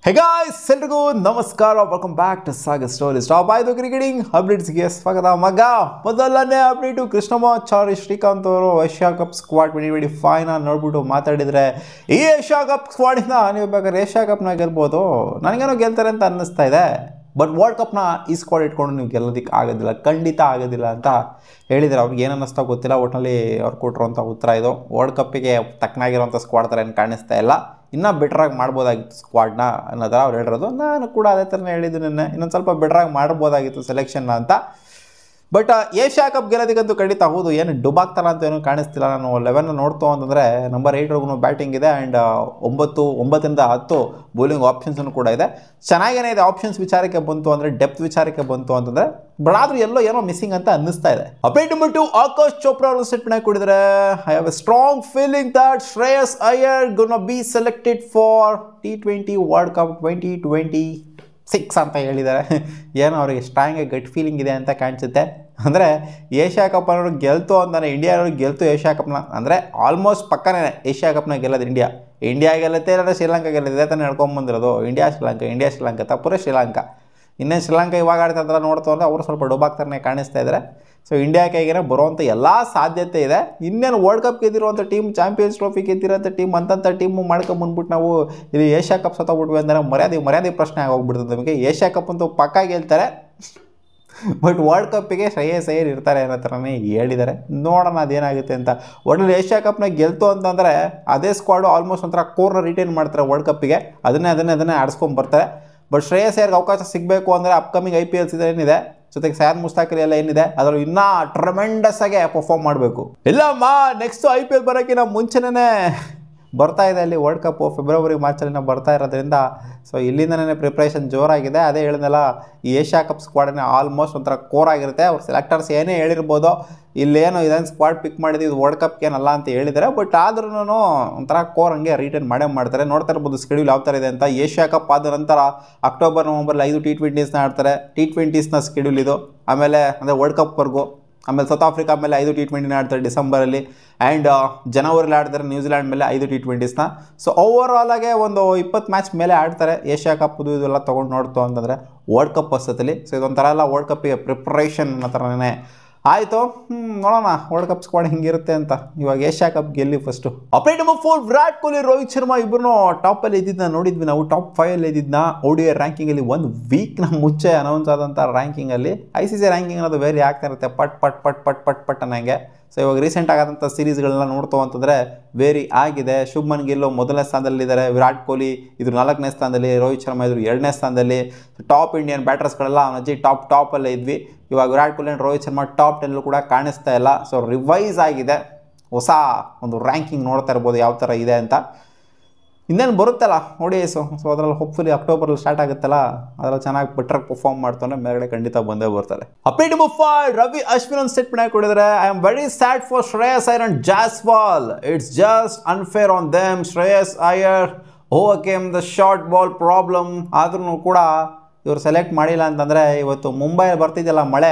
Hey guys, ಎಲ್ರಿಗೂ ನಮಸ್ಕಾರ. Welcome back to Sagar story. Stop ಆಯ್ತು ಕ್ರಿಕೆಟಿಂಗ್ ಅಪ್ಡೇಟ್ಸ್ಗೆ ಸ್ವಾಗತ. ಮೊದಲನೇ ಅಪ್ಡೇಟು ಕೃಷ್ಣಮಾಚಾರಿ ಶ್ರೀಕಾಂತ್ ಅವರು ಏಷ್ಯಾ ಕಪ್ ಸ್ಕ್ವಾಡ್ 2025 ನೋಡ್ಬಿಟ್ಟು ಮಾತಾಡಿದರೆ, ಈ ಏಷ್ಯಾ ಕಪ್ ಸ್ಕ್ವಾಡಿಂದ ನೀವು ಬೇಕಾದ್ರೆ ಏಷ್ಯಾ ಕಪ್ನ ಗೆಲ್ಬೋದು, ನನಗೇನೋ ಗೆಲ್ತಾರೆ ಅಂತ ಅನ್ನಿಸ್ತಾ ಇದೆ. ಬಟ್ ವರ್ಲ್ಡ್ ಕಪ್ನ ಈ ಸ್ಕ್ವಾಡ್ ಇಟ್ಕೊಂಡು ನೀವು ಗೆಲ್ಲೋದಕ್ಕೆ ಆಗೋದಿಲ್ಲ, ಖಂಡಿತ ಆಗೋದಿಲ್ಲ ಅಂತ ಹೇಳಿದರೆ. ಅವ್ರಿಗೆ ಏನು ಅನ್ನಿಸ್ತಾ ಗೊತ್ತಿಲ್ಲ, ಒಟ್ಟಿನಲ್ಲಿ ಅವ್ರು ಕೊಟ್ಟಿರುವಂಥ ಉತ್ತರ ಇದು. ವರ್ಲ್ಡ್ ಕಪ್ಪಿಗೆ ತಕ್ಕನಾಗಿರೋಂಥ ಸ್ಕ್ವಾಡ್ ಥರ ಏನು ಕಾಣಿಸ್ತಾ ಇಲ್ಲ, ಇನ್ನೂ ಬೆಟ್ರಾಗಿ ಮಾಡ್ಬೋದಾಗಿತ್ತು ಸ್ಕ್ವಾಡ್ನ ಅನ್ನೋ ಥರ ಅವ್ರು ಹೇಳಿರೋದು. ನಾನು ಕೂಡ ಅದೇ ಥರನೇ ಹೇಳಿದ್ದು ನಿನ್ನೆ, ಇನ್ನೊಂದು ಸ್ವಲ್ಪ ಬೆಟ್ರಾಗಿ ಮಾಡ್ಬೋದಾಗಿತ್ತು ಸೆಲೆಕ್ಷನ್ನ ಅಂತ. ಬಟ್ ಏಷ್ಯಾ ಕಪ್ ಗೆಲ್ಲೋದಕ್ಕಂತೂ ಖಂಡಿತ ಹೌದು, ಏನು ಡುಬಾಗ್ತಾರ ಅಂತ ಏನೂ ಕಾಣಿಸ್ತಿಲ್ಲ. ನಾನು 11 ನೋಡ್ತು ಅಂತಂದರೆ ನಂಬರ್ 8 ಬ್ಯಾಟಿಂಗ್ ಇದೆ ಆ್ಯಂಡ್ 9ರಿಂದ 10 ಬೌಲಿಂಗ್ ಆಪ್ಷನ್ಸನ್ನು ಕೂಡ ಇದೆ. ಚೆನ್ನಾಗೇನೇ ಇದೆ ಆಪ್ಷನ್ಸ್ ವಿಚಾರಕ್ಕೆ ಬಂತು ಅಂದರೆ, ಡೆಪ್ತ್ ವಿಚಾರಕ್ಕೆ ಬಂತು ಅಂತಂದರೆ. ಬಟ್ ಆದರೂ ಏನೋ ಮಿಸ್ಸಿಂಗ್ ಅಂತ ಅನ್ನಿಸ್ತಾ ಇದೆ. ಅಪ್ಡೇಟ್ ನಂಬರ್ 2, ಆಕಾಶ್ ಚೋಪ್ರಾ ಅವರು ಸ್ಟೇಟ್ಮೆಂಟ್ ಕೊಟ್ಟಿದ್ದಾರೆ. I have A strong feeling that Shreyas Iyer gonna B selected for T20 world cup 2026 ಅಂತ ಹೇಳಿದ್ದಾರೆ. ಏನೋ ಅವರಿಗೆ ಸ್ಟ್ರಾಂಗ್ ಗಟ್ ಫೀಲಿಂಗ್ ಇದೆ ಅಂತ ಕಾಣಿಸುತ್ತೆ. ಅಂದರೆ ಏಷ್ಯಾ ಕಪ್ ಅನ್ನೋರು ಗೆಲ್ತು ಅಂತಾನೆ, ಇಂಡಿಯಾ ಅನ್ನೋರು ಗೆಲ್ತು ಏಷ್ಯಾ ಕಪ್ನ ಅಂದರೆ ಆಲ್ಮೋಸ್ಟ್ ಪಕ್ಕನೇ ಏಷ್ಯಾ ಕಪ್ನ ಗೆಲ್ಲೋದು ಇಂಡಿಯಾ ಗೆಲ್ಲುತ್ತೆ, ಇಲ್ಲಾಂದರೆ ಶ್ರೀಲಂಕಾ ಗೆಲ್ಲುತ್ತೆ. ಇದೇ ತಾನೇ ಹೇಳ್ಕೊಂಬಂದಿರೋದು ಇಂಡಿಯಾ ಶ್ರೀಲಂಕಾ ತಪ್ಪುರೇ ಶ್ರೀಲಂಕಾ. ಇನ್ನೇನು ಶ್ರೀಲಂಕಾ ಇವಾಗ ಆಡ್ತಾ ನೋಡ್ತು ಅಂದರೆ ಅವರು ಸ್ವಲ್ಪ ಡುಬಾಗ್ತಾರನೇ ಕಾಣಿಸ್ತಾ ಇದ್ದಾರೆ. ಸೊ ಇಂಡಿಯಾ ಕೈಗೆ ಬರುವಂಥ ಎಲ್ಲ ಸಾಧ್ಯತೆ ಇದೆ. ಇನ್ನೇನು ವರ್ಲ್ಡ್ ಕಪ್ ಗೆದ್ದಿರುವಂಥ ಟೀಮ್, ಚಾಂಪಿಯನ್ಸ್ ಟ್ರೋಫಿ ಗೆದ್ದಿರೋಂಥ ಟೀಮ್, ಅಂಥ ಟೀಮು ಮಾಡ್ಕೊಂಬಂದ್ಬಿಟ್ಟು ನಾವು ಇಲ್ಲಿ ಏಷ್ಯಾ ಕಪ್ ಸತ್ತೋಗ್ಬಿಟ್ವಿ ಅಂದರೆ ಮರ್ಯಾದೆ ಪ್ರಶ್ನೆ ಆಗೋಗ್ಬಿಡ್ತದೆ ನಮಗೆ. ಏಷ್ಯಾ ಕಪ್ ಅಂತೂ ಪಕ್ಕ ಗೆಲ್ತಾರೆ, ಬಟ್ ವರ್ಲ್ಡ್ ಕಪ್ಪಿಗೆ ಶ್ರೇಯಸ್ ಅಯ್ಯರ್ ಇರ್ತಾರೆ ಅನ್ನೋ ಥರನೇ ಹೇಳಿದ್ದಾರೆ. ನೋಡೋಣ ಅದೇನಾಗುತ್ತೆ ಅಂತ. ಒಟ್ಟಲ್ಲಿ ಏಷ್ಯಾ ಕಪ್ನ ಗೆಲ್ತು ಅಂತಂದರೆ ಅದೇ ಸ್ಕ್ವಾಡು ಆಲ್ಮೋಸ್ಟ್ ಒಂಥರ ಕೋರ್ನ ರಿಟೈನ್ ಮಾಡ್ತಾರೆ ವರ್ಲ್ಡ್ ಕಪ್ಪಿಗೆ, ಅದನ್ನೇ ಆಡಿಸ್ಕೊಂಡು ಬರ್ತಾರೆ. ಬಟ್ ಶ್ರೇಯಸ್ ಅಯ್ಯರ್ಗೆ ಅವಕಾಶ ಸಿಗಬೇಕು ಅಂದರೆ ಅಪ್ಕಮಿಂಗ್ IPL ಸೀಸನ್ ಏನಿದೆ, ಜೊತೆಗೆ ಸೈಯದ್ ಮುಸ್ತಾಕಿರ್ ಎಲ್ಲ ಏನಿದೆ, ಅದರಲ್ಲಿ ಇನ್ನೂ ಟ್ರೆಮೆಂಡಸ್ ಆಗಿ ಪರ್ಫಾರ್ಮ್ ಮಾಡಬೇಕು. ಇಲ್ಲಮ್ಮ ನೆಕ್ಸ್ಟ್ IPL ಬರೋಕ್ಕಿಂತ ಮುಂಚೆನೇ ಬರ್ತಾ ಇದೆ ಅಲ್ಲಿ ವರ್ಲ್ಡ್ ಕಪ್ಪು, ಫೆಬ್ರವರಿ ಮಾರ್ಚಲ್ಲಿ ಬರ್ತಾ ಇರೋದ್ರಿಂದ. ಸೊ ಇಲ್ಲಿಂದನೇ ಪ್ರಿಪ್ರೇಷನ್ ಜೋರಾಗಿದೆ. ಅದೇ ಹೇಳಿದ್ನಲ್ಲ, ಈ ಏಷ್ಯಾ ಕಪ್ ಸ್ಕ್ವಾಡನ್ನೇ ಆಲ್ಮೋಸ್ಟ್ ಒಂಥರ ಕೋರ್ ಆಗಿರುತ್ತೆ. ಅವ್ರು ಸೆಲೆಕ್ಟರ್ಸ್ ಏನೇ ಹೇಳಿರ್ಬೋದು, ಇಲ್ಲೇನು ಇದನ್ನು ಸ್ಕ್ವಾಡ್ ಪಿಕ್ ಮಾಡಿದ್ದು ಇದು ವರ್ಲ್ಡ್ ಕಪ್ ಏನಲ್ಲ ಅಂತ ಹೇಳಿದ್ದಾರೆ. ಬಟ್ ಆದ್ರೂ ಒಂಥರ ಕೋರ್ ಹಂಗೆ ರಿಟೈನ್ ಮಾಡ್ತಾರೆ. ನೋಡ್ತಾ ಇರ್ಬೋದು ಸ್ಕೆಡ್ಯೂಲ್ ಯಾವ ಥರ ಇದೆ ಅಂತ. ಏಷ್ಯಾ ಕಪ್ ಆದ ನಂತರ ಅಕ್ಟೋಬರ್ ನವಂಬರಲ್ಲಿ 5 T20 ಆಡ್ತಾರೆ. T20 ಸ್ಕೆಡ್ಯೂಲ್ ಇದು. ಆಮೇಲೆ ಅಂದರೆ ವರ್ಲ್ಡ್ ಕಪ್ವರೆಗೂ. ಆಮೇಲೆ ಸೌತ್ ಆಫ್ರಿಕಾ ಮೇಲೆ 5 T20 ಆಡ್ತಾರೆ ಡಿಸೆಂಬರಲ್ಲಿ. ಆ್ಯಂಡ್ ಜನವರಿಲಿ ಆಡ್ತಾರೆ ನ್ಯೂಜಿಲ್ಯಾಂಡ್ ಮೇಲೆ 5 T20. ಸೊ ಓವರ್ ಆಗೆ ಒಂದು 20 ಮ್ಯಾಚ್ ಮೇಲೆ ಆಡ್ತಾರೆ ಏಷ್ಯಾ ಕಪ್ದು ಇದೆಲ್ಲ ತೊಗೊಂಡು ನೋಡ್ತು ಅಂತಂದರೆ ವರ್ಲ್ಡ್ ಕಪ್ ವಸತಲ್ಲಿ. ಸೊ ಇದೊಂಥರ ಎಲ್ಲ ವರ್ಲ್ಡ್ ಕಪ್ಪಿಗೆ ಪ್ರಿಪ್ರೇಷನ್ ಅನ್ನೋ ಥರನೇ ಆಯಿತು. ನೋಡೋಣ ವರ್ಲ್ಡ್ ಕಪ್ ಸ್ಕ್ವಾಡ್ ಹಿಂಗಿರುತ್ತೆ ಅಂತ. ಇವಾಗ ಏಷ್ಯಾ ಕಪ್ ಗೆಲ್ಲಿ first. Update number 4, Virat Kohli, Rohit Sharma ಇಬ್ಬರು ಟಾಪಲ್ಲಿ ಇದ್ದಿದ್ದನ್ನ ನೋಡಿದ್ವಿ ನಾವು. ಟಾಪ್ 5 ಇದ್ದಿದ್ದನ್ನ ODI ರ್ಯಾಂಕಿಂಗಲ್ಲಿ 1 ವೀಕ್ನ ಮುಂಚೆ ಅನೌನ್ಸ್ ಆದಂಥ ರ್ಯಾಂಕಿಂಗಲ್ಲಿ. ICC ರ್ಯಾಂಕಿಂಗ್ ಅನ್ನೋದು ವೇರಿ ಆಗ್ತಾ ಇರುತ್ತೆ, ಪಟ್ ಅನ್ನಂಗೆ. ಸೊ ಇವಾಗ ರೀಸೆಂಟ್ ಆಗೋದಂಥ ಸೀರೀಸ್ಗಳನ್ನ ನೋಡ್ತು ಅಂತಂದರೆ ವೇರಿ ಆಗಿದೆ. ಶುಭ್ಮನ್ ಗಿಲ್ ಮೊದಲನೇ ಸ್ಥಾನದಲ್ಲಿದ್ದಾರೆ, ವಿರಾಟ್ ಕೊಹ್ಲಿ ಇದ್ರ 4ನೇ ಸ್ಥಾನದಲ್ಲಿ, ರೋಹಿತ್ ಶರ್ಮಾ ಇದ್ರು 2ನೇ ಸ್ಥಾನದಲ್ಲಿ. ಟಾಪ್ ಇಂಡಿಯನ್ ಬ್ಯಾಟರ್ಸ್ಗಳೆಲ್ಲ ಅವನಜ್ಜಿ ಟಾಪಲ್ಲೇ ಇದ್ವಿ. ಇವಾಗ ವಿರಾಟ್ ಕೊಹ್ಲಿ ಆ್ಯಂಡ್ ರೋಹಿತ್ ಶರ್ಮಾ ಟಾಪ್ 10 ಕೂಡ ಕಾಣಿಸ್ತಾ ಇಲ್ಲ. ಸೊ ರಿವೈಸ್ ಆಗಿದೆ, ಹೊಸ ಒಂದು ರ್ಯಾಂಕಿಂಗ್ ನೋಡ್ತಾ ಇರ್ಬೋದು ಯಾವ ಥರ ಇದೆ ಅಂತ. ಇನ್ನೇನು ಬರುತ್ತಲ್ಲ ODIs, ಸೊ ಅದರಲ್ಲಿ ಹೋಪ್ಫುಲಿ ಅಕ್ಟೋಬರಲ್ಲಿ ಸ್ಟಾರ್ಟ್ ಆಗುತ್ತಲ್ಲ, ಅದರಲ್ಲಿ ಚೆನ್ನಾಗಿ ಬೆಟ್ರಾಗಿ ಪರ್ಫಾರ್ಮ್ ಮಾಡ್ತಾನೆ, ಮೇಲ್ಗಡೆ ಖಂಡಿತ ಬಂದೇ ಬರ್ತಾರೆ. ಅಪ್ಡೇಟ್ ನಂಬರ್ 5, ರವಿ ಅಶ್ವಿನ್ ಒಂದು ಸ್ಟೇಟ್ಮೆಂಟ್ ಕೊಟ್ಟಿದ್ದಾರೆ. I am very sad for Shreyas Iyer and Jaiswal. It's just unfair on them. Shreyas Iyer overcame the short ball problem. ಆದ್ರೂ ಕೂಡ ಇವರು ಸೆಲೆಕ್ಟ್ ಮಾಡಿಲ್ಲ ಅಂತಂದರೆ, ಇವತ್ತು ಮುಂಬೈಲಿ ಬರ್ತಿದ್ದಲ್ಲ ಮಳೆ,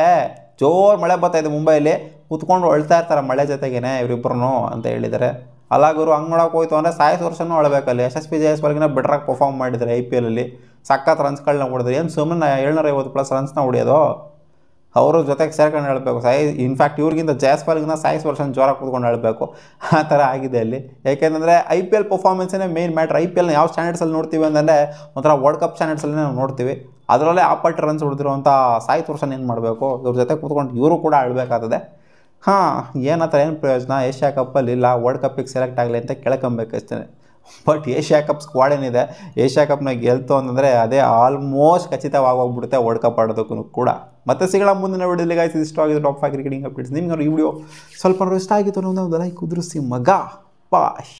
ಜೋರು ಮಳೆ ಬರ್ತಾಯಿದೆ ಮುಂಬೈಲಿ, ಕೂತ್ಕೊಂಡು ಅಳ್ತಾ ಇರ್ತಾರೆ ಮಳೆ ಜೊತೆಗೇನೆ ಇವರಿಬ್ಬರು ಅಂತ ಹೇಳಿದ್ದಾರೆ. ಅಲ್ಲಾಗರು ಹಂಗೆ ನೋಡೋಕೆ ಹೋಯ್ತು ಅಂದರೆ ಸಾಯಸ್ ವರ್ಷನೂ ಅಳಬೇಕಲ್ಲಿ. SSP ಜಯಸ್ವಾಲ್ಗಿನ ಬೆಟ್ರಾಗಿ ಪರ್ಫಾರ್ಮ್ ಮಾಡಿದ್ದಾರೆ IPL ಸಖತ್ ರನ್ಸ್ಗಳನ್ನ ಹೊಡೆದ್ರು. ಏನು ಸುಮ್ಮನೆ 750+ ರನ್ಸ್ನ ಹೊಡೆಯೋದು, ಅವರು ಜೊತೆಗೆ ಸೇರ್ಕೊಂಡು ಹೇಳಬೇಕು. ಇನ್ಫ್ಯಾಕ್ಟ್ ಇವ್ರಿಗಿಂತ ಜಯಸ್ವಾಲ್ಗಿಂತ ಸಾಯಸ್ ವರ್ಷನ ಜೋರಾಗಿ ಕೂತ್ಕೊಂಡು ಹೇಳಬೇಕು, ಆ ಥರ ಆಗಿದೆ ಅಲ್ಲಿ. ಯಾಕೆಂದರೆ IPL ಪರ್ಫಾರ್ಮೆನ್ಸೇ ಮೇನ್ ಮ್ಯಾಟ್ರ್. IPLನ ಯಾವ ಸ್ಟ್ಯಾಂಡರ್ಡ್ಸಲ್ಲಿ ನೋಡ್ತೀವಿ ಅಂತಂದರೆ ಒಂಥರ ವರ್ಲ್ಡ್ ಕಪ್ ಸ್ಟ್ಯಾಂಡರ್ಡ್ಸಲ್ಲಿ ನಾವು ನೋಡ್ತೀವಿ. ಅದರಲ್ಲೇ ಆಪಟ್ಟು ರನ್ಸ್ ಹೊಡೆದಿರುವಂಥ ಸಾಯಸ್ ವರ್ಷನ ಏನು ಮಾಡಬೇಕು, ಇವ್ರ ಜೊತೆ ಕೂತ್ಕೊಂಡು ಇವರು ಕೂಡ ಆಡಬೇಕಾಗ್ತದೆ. ಏನತ್ರ ಏನು ಪ್ರಯೋಜನ, ಏಷ್ಯಾ ಕಪ್ಪಲ್ಲಿ ಇಲ್ಲ, ವರ್ಲ್ಡ್ ಕಪ್ಪಿಗೆ ಸೆಲೆಕ್ಟ್ ಆಗಲಿ ಅಂತ ಕೇಳ್ಕೊಬೇಕಷ್ಟೇ. ಬಟ್ ಏಷ್ಯಾ ಕಪ್ ಸ್ಕ್ವಾಡ್ ಏನಿದೆ, ಏಷ್ಯಾ ಕಪ್ನ ಗೆಲ್ತು ಅಂತಂದರೆ ಅದೇ ಆಲ್ಮೋಸ್ಟ್ ಖಚಿತವಾಗೋಗ್ಬಿಡುತ್ತೆ ವರ್ಲ್ಡ್ ಕಪ್ ಆಡೋದಕ್ಕೂ ಕೂಡ. ಮತ್ತೆ ಸಿಗೋಣ ಮುಂದಿನ ವಿಡಿಯೋದಲ್ಲಿ. ಗಾಯ್ಸ್ ಇಷ್ಟವಾಗಿದೆ ಟಾಪ್ 5 ಕ್ರಿಕೆಟಿಂಗ್ ಅಪ್ಡೇಟ್ಸ್. ನಿಮ್ಗೆ ಈ ವಿಡಿಯೋ ಸ್ವಲ್ಪ ಇಷ್ಟ ಆಗಿತ್ತು ಅನ್ನೋದು ಒಂದು ಲೈಕ್ ಉದುರಿಸಿ ಬಾಯ್.